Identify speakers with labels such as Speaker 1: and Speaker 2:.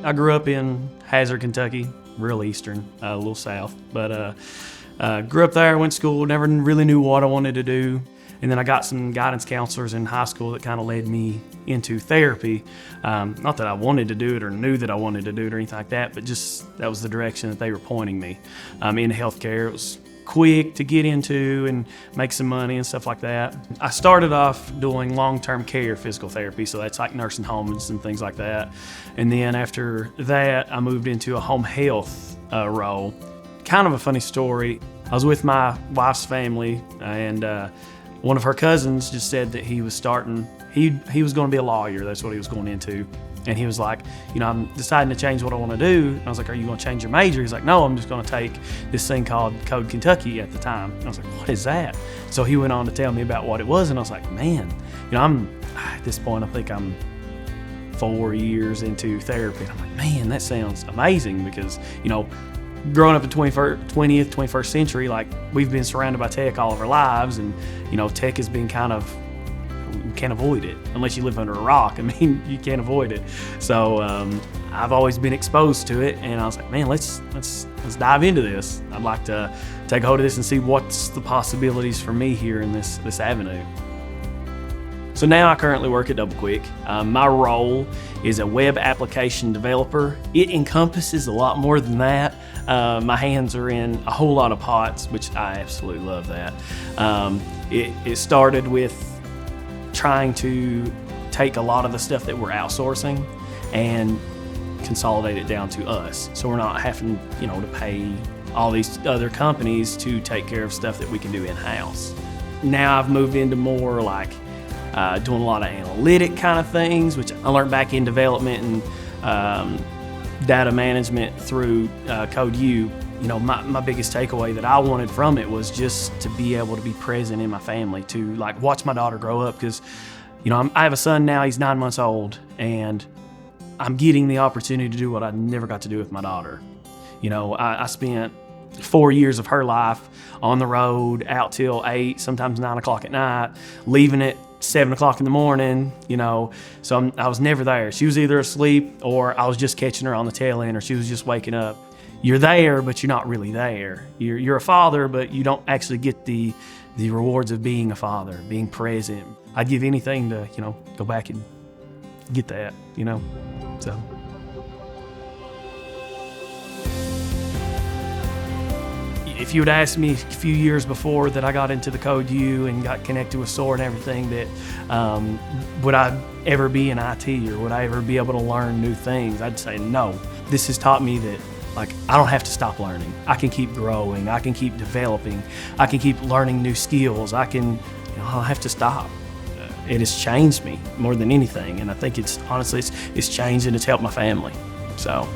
Speaker 1: I grew up in Hazard, Kentucky, real eastern, a little south, but grew up there, went to school, never really knew what I wanted to do. And then I got some guidance counselors in high school that kind of led me into therapy. Not that I wanted to do it or knew that I wanted to do it or anything like that, but just that was the direction that they were pointing me. In healthcare, it was quick to get into and make some money and stuff like that. I started off doing long-term care physical therapy, so that's like nursing homes and things like that. And then after that, I moved into a home health role. Kind of a funny story. I was with my wife's family, and one of her cousins just said that he was starting, he was going to be a lawyer. That's what he was going into. And he was like, you know, I'm deciding to change what I want to do. And I was like, are you going to change your major? He's like, no, I'm just going to take this thing called Code Kentucky at the time. And I was like, what is that? So he went on to tell me about what it was. And I was like, man, you know, at this point, I think I'm 4 years into therapy. And I'm like, man, that sounds amazing because, you know, growing up in 20th, 21st century, like we've been surrounded by tech all of our lives. And, you know, tech has been kind of, you can't avoid it unless you live under a rock. I mean, you can't avoid it. So I've always been exposed to it, and I was like, man, let's dive into this. I'd like to take a hold of this and see what's the possibilities for me here in this avenue. So now I currently work at DoubleQuick. My role is a web application developer. It encompasses a lot more than that. My hands are in a whole lot of pots, which I absolutely love that. It started with trying to take a lot of the stuff that we're outsourcing and consolidate it down to us. So we're not having, you know, to pay all these other companies to take care of stuff that we can do in-house. Now I've moved into more like doing a lot of analytic kind of things, which I learned back in development and data management through CodeU. You know, my biggest takeaway that I wanted from it was just to be able to be present in my family, to like watch my daughter grow up, because, you know, I have a son now, he's 9 months old, and I'm getting the opportunity to do what I never got to do with my daughter. You know, I spent 4 years of her life on the road, out till 8, sometimes 9 o'clock at night, leaving at 7 o'clock in the morning, you know, so I was never there. She was either asleep or I was just catching her on the tail end, or she was just waking up. You're there, but you're not really there. You're a father, but you don't actually get the rewards of being a father, being present. I'd give anything to, you know, go back and get that, you know, so. If you would ask me a few years before that I got into the CodeU and got connected with SOAR and everything, that would I ever be in IT or would I ever be able to learn new things, I'd say no. This has taught me that, like, I don't have to stop learning. I can keep growing. I can keep developing. I can keep learning new skills. I don't have to stop. It has changed me more than anything, and I think it's honestly it's changed and it's helped my family. So.